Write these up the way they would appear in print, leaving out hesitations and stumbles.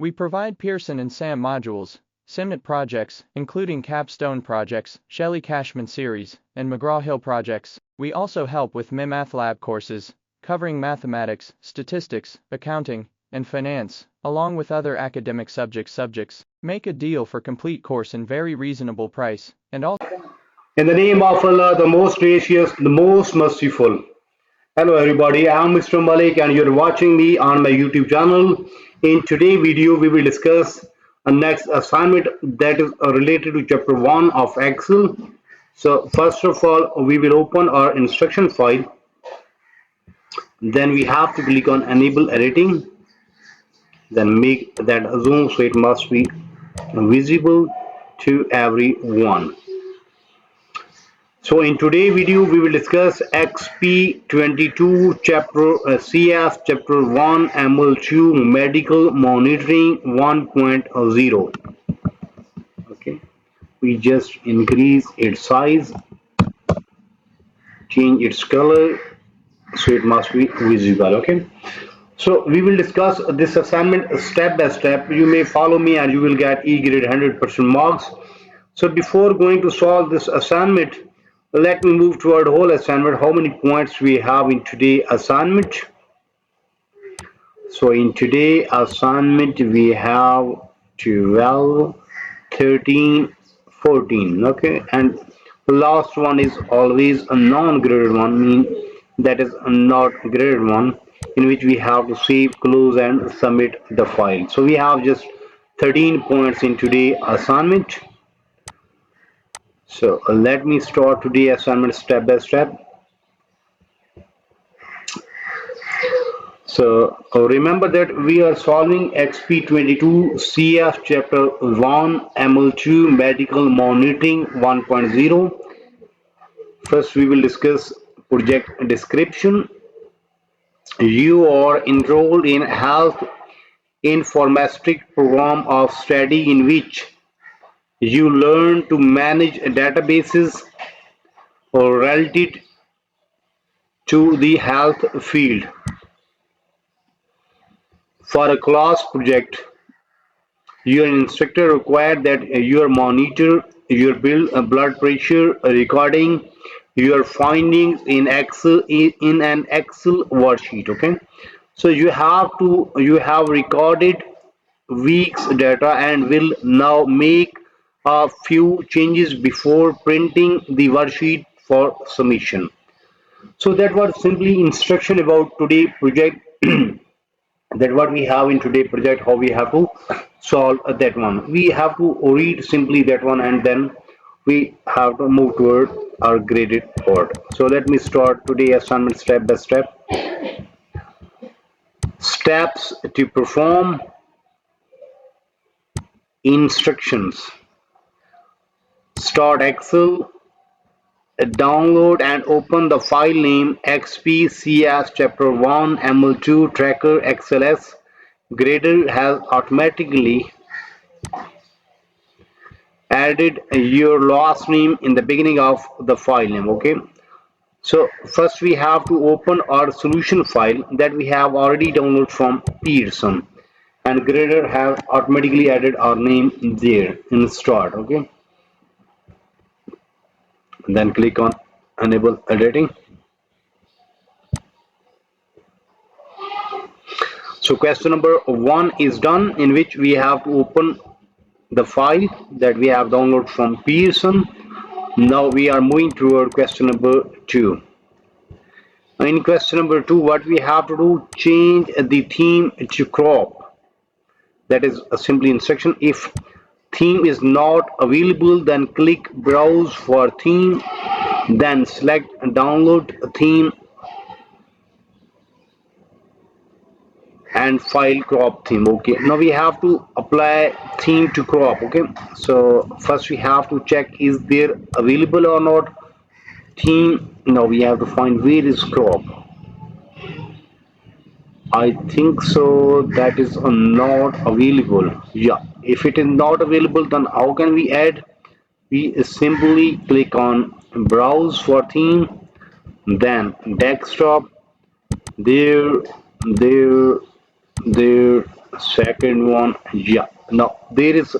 We provide Pearson and SAM modules, SIMNet projects, including Capstone projects, Shelley Cashman series, and McGraw-Hill projects. We also help with MyMathLab courses, covering mathematics, statistics, accounting, and finance, along with other academic subjects. Make a deal for complete course in very reasonable price, and also In the name of Allah, the most gracious, the most merciful. Hello everybody, I am Mr. Malik and you're watching me on my YouTube channel. In today's video, we will discuss a next assignment that is related to chapter 1 of Excel. So first of all, we will open our instruction file. Then we have to click on enable editing. Then make that zoom so it must be visible to everyone. So in today's video, we will discuss Exp22 chapter CS chapter 1 ML2 medical monitoring 1.0. Okay, we just increase its size, change its color, so it must be visible. Okay, so we will discuss this assignment step by step. You may follow me and you will get E grade 100% marks. So before going to solve this assignment, let me move toward whole assignment. How many points we have in today assignment? So in today assignment we have 12, 13, 14. Okay, and the last one is always a non-graded one, mean that is not graded one, in which we have to save, close and submit the file. So we have just 13 points in today assignment. So let me start today assignment step by step. So remember that we are solving Exp22 CS chapter 1 ML2 medical monitoring 1.0. First we will discuss project description. You are enrolled in health informatics program of study in which you learn to manage databases or related to the health field. For a class project, your instructor required that you monitor your blood pressure, recording your findings in Excel in an Excel worksheet. Okay, so you have recorded weeks data and will now make a few changes before printing the worksheet for submission. So that was simply instruction about today project. That what we have in today project, how we have to solve that one. We have to read simply that one and then we have to move toward our graded part. So let me start today assignment step by step. Steps to perform. Instructions: start Excel, download and open the file name XPCS chapter 1 ML2 tracker XLS. Grader has automatically added your last name in the beginning of the file name. Okay, so first we have to open our solution file that we have already downloaded from Pearson, and Grader has automatically added our name there in start. Okay, and then click on enable editing. So question number 1 is done, in which we have to open the file that we have downloaded from Pearson. Now we are moving toward question number 2. In question number 2, what we have to do, change the theme to crop. That is a simply instruction. If theme is not available, then click browse for theme, then select download theme and file crop theme. Okay, now we have to apply theme to crop. Okay, so first we have to check is there available or not theme. Now we have to find where is crop. I think so that is not available. Yeah, if it is not available, then how can we add? We simply click on browse for theme, then desktop, there, there, second one, yeah. Now there is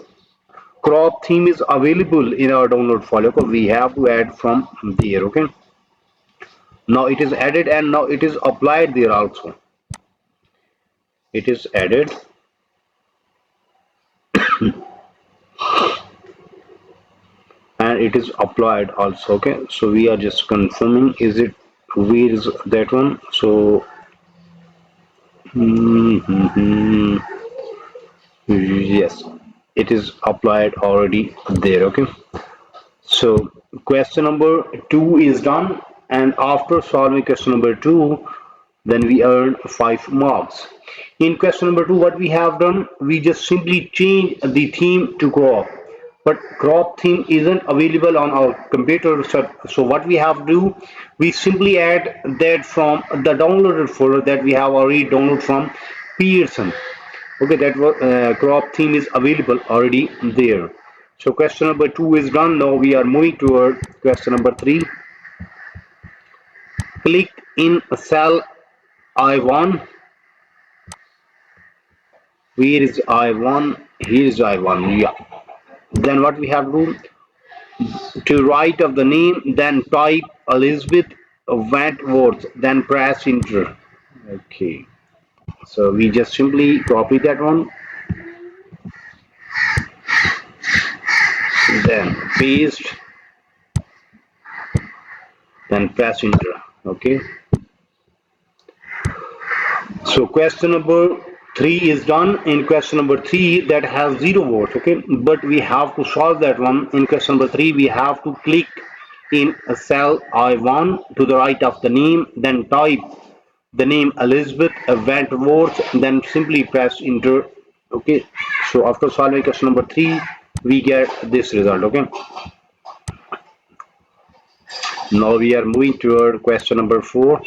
crop theme is available in our download file. Okay, we have to add from there. Okay, now it is added and now it is applied there also. It is added and it is applied also. Okay, so we are just confirming, is it, where is that one? So yes, it is applied already there. Okay, so question number 2 is done, and after solving question number 2, then we earn 5 marks. In question number 2, what we have done, we just simply change the theme to crop, but crop theme isn't available on our computer. So what we have to do, we simply add that from the downloaded folder that we have already downloaded from Pearson. Okay, that crop theme is available already there. So question number 2 is done. Now we are moving toward question number 3. Click in cell I1. Where is I1? Here is I1. Yeah. Then what we have to right of the name, then type Elizabeth Wentworth, then press enter. Okay. So we just simply copy that one, then paste, then press enter. Okay. So question number 3 is done. In question number 3, that has 0 votes. Okay, but we have to solve that one. In question number 3, we have to click in a cell I1 to the right of the name, then type the name Elizabeth Wentworth, then simply press enter. Okay, so after solving question number 3, we get this result. Okay, now we are moving toward question number 4.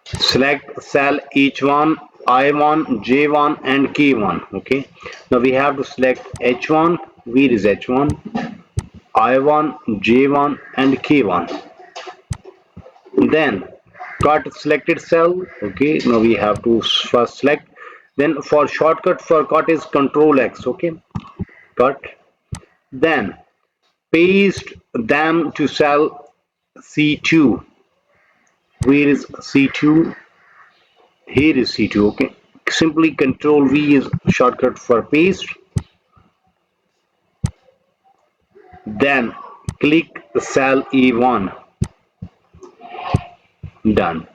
Select cell H1, I1, J1 and K1. Okay, now we have to select H1. Where is H1? I1, J1 and K1. Then cut selected cell. Okay, now we have to first select. Then for shortcut for cut is Control X. Okay, cut. Then paste them to cell C2. Where is C2? Here is C2. Okay, simply Control V is shortcut for paste. Then click cell E1. Done.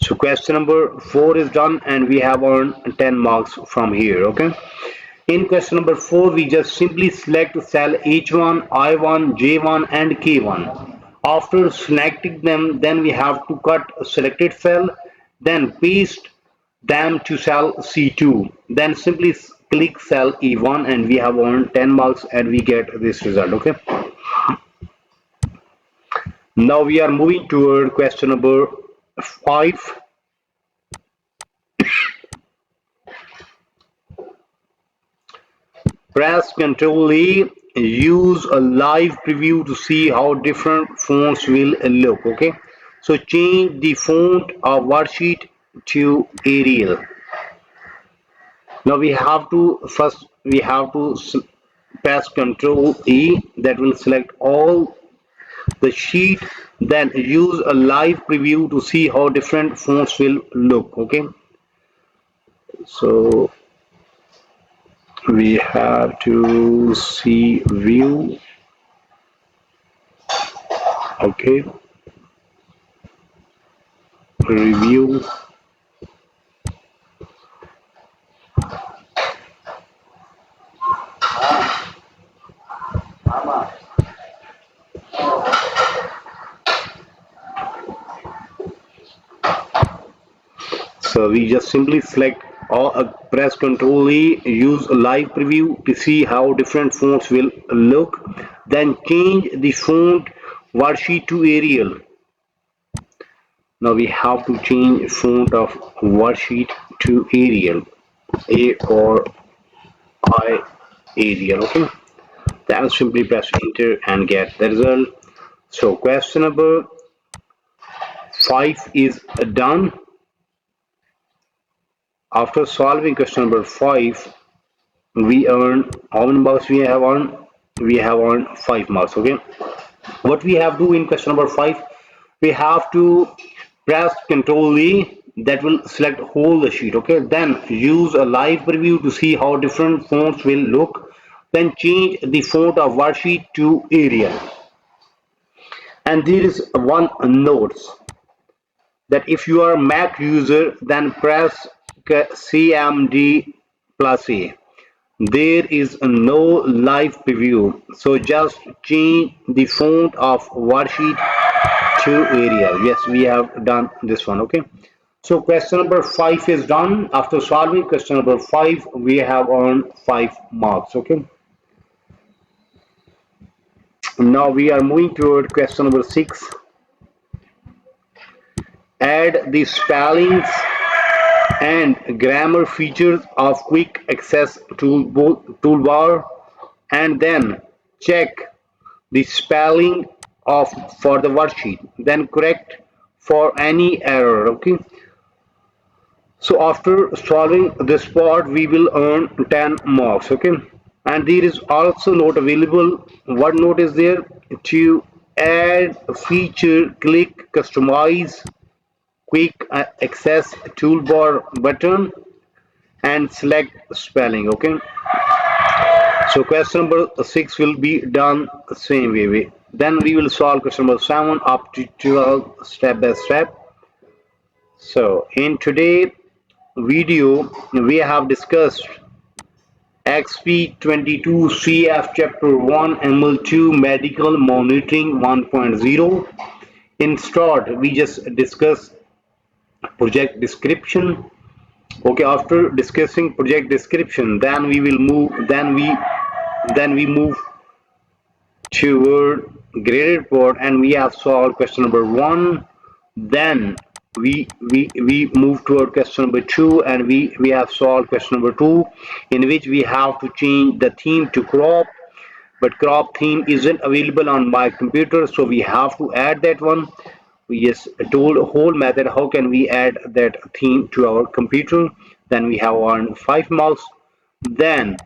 So question number 4 is done and we have earned 10 marks from here. Okay, in question number 4, we just simply select cell H1, I1, J1 and K1. After selecting them, then we have to cut a selected cell, then paste them to cell C2, then simply click cell E1 and we have earned 10 marks and we get this result. Okay, now we are moving toward question number 5. Press Ctrl A, use a live preview to see how different fonts will look. Okay, so change the font of worksheet to Arial. Now we have to press Ctrl E, that will select all the sheet, then use a live preview to see how different fonts will look. Okay, so we have to see view. Okay, review. So we just simply select or press Ctrl E, use a live preview to see how different fonts will look, then change the font worksheet to Arial. Now we have to change font of worksheet to Arial, A or I, Arial. Okay, then simply press enter and get the result. So question number 5 is done. After solving question number 5, we earn how many marks we have earned? We have earned 5 marks. Okay. What we have to do in question number 5, we have to press Ctrl E, that will select whole the sheet. Okay. Then use a live preview to see how different fonts will look. Then change the font of worksheet to Arial. And there is one note that if you are a Mac user, then press CMD plus A. There is no live preview, so just change the font of worksheet to Arial. Yes, we have done this one. Okay. So question number 5 is done. After solving question number 5, we have earned 5 marks. Okay. Now we are moving toward question number 6. Add the spellings and grammar features of quick access toolbar, and then check the spelling of for the worksheet, then correct for any error. Okay. So after solving this part, we will earn 10 marks. Okay. And there is also note available. What note is there? To add a feature, click customize quick access toolbar button and select spelling. Okay. So question number 6 will be done the same way. Then we will solve question number 7 up to 12 step by step. So in today's video, we have discussed Exp22 CF Chapter 1 ML2 Medical Monitoring 1.0. In short, we just discussed project description. Okay, after discussing project description, then we will move. Then we move toward graded report, and we have solved question number 1. Then we move toward question number 2, and we have solved question number 2, in which we have to change the theme to crop, but crop theme isn't available on my computer, so we have to add that one. We just told a whole method how can we add that theme to our computer. Then we have earned 5 marks. Then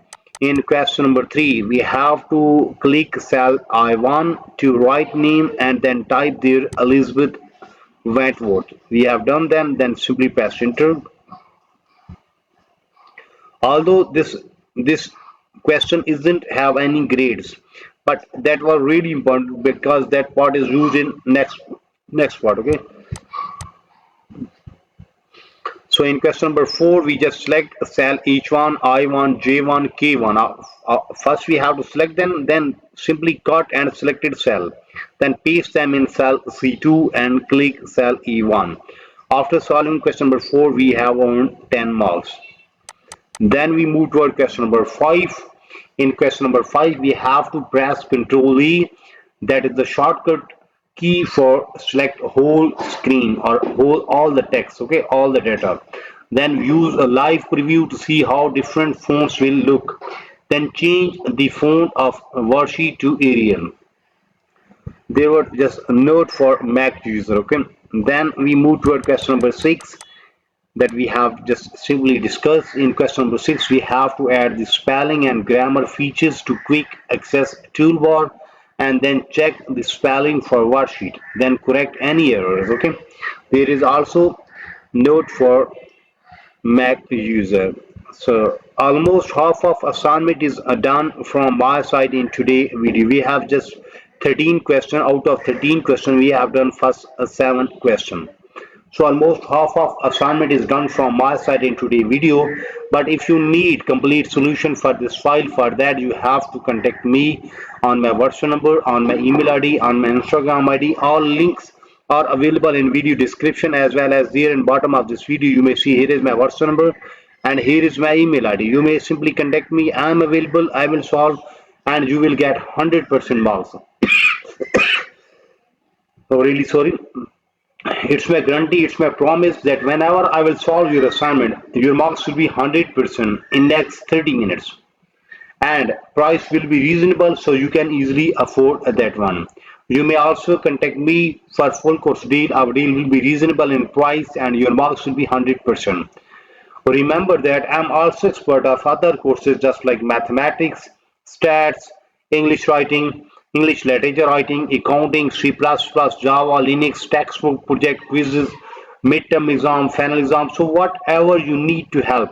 in question number 3, we have to click cell I1 to write name and then type there Elizabeth Wentworth. We have done them, then simply press enter. Although this question isn't have any grades, but that was really important because that part is used in next part. Okay. So in question number 4, we just select cell H1, I1, J1, K1. First we have to select them, then simply cut and selected cell. Then paste them in cell C2 and click cell E1. After solving question number 4, we have earned 10 marks. Then we move to our question number 5. In question number 5, we have to press Ctrl E, that is the shortcut key for select whole screen or whole all the text. Okay, all the data. Then use a live preview to see how different fonts will look. Then change the font of worksheet to Arial. They were just a note for Mac user. Okay. Then we move to our question number 6, that we have just simply discussed. In question number 6, we have to add the spelling and grammar features to quick access toolbar, and then check the spelling for worksheet, then correct any errors. Okay. There is also note for Mac user. So almost half of assignment is done from my side in today video. We have just 13 questions. Out of 13 questions, we have done first 7 questions. So almost half of assignment is done from my side in today's video. But if you need complete solution for this file, for that you have to contact me on my WhatsApp number, on my email ID, on my Instagram ID. All links are available in video description, as well as there in bottom of this video you may see here is my WhatsApp number and here is my email ID. You may simply contact me. I am available. I will solve and you will get 100% marks. Oh, really sorry. It's my guarantee, it's my promise that whenever I will solve your assignment, your marks will be 100% in next 30 minutes. And price will be reasonable, so you can easily afford that one. You may also contact me for full course deal. Our deal will be reasonable in price and your marks will be 100%. Remember that I'm also expert of other courses just like mathematics, stats, English writing, English literature writing, accounting, C++, Java, Linux, textbook, project quizzes, midterm exam, final exam. So whatever you need to help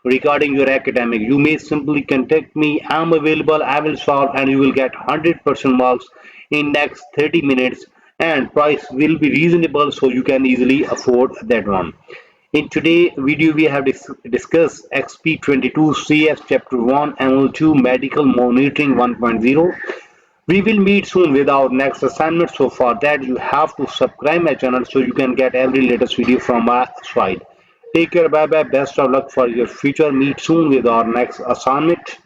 regarding your academic, you may simply contact me. I'm available. I will solve, and you will get 100% marks in next 30 minutes. And price will be reasonable, so you can easily afford that one. In today's video, we have discussed Exp22 CS Chapter 1 ML2 Medical Monitoring 1.0. We will meet soon with our next assignment. So for that, you have to subscribe my channel so you can get every latest video from my side. Take care, bye bye. Best of luck for your future. Meet soon with our next assignment.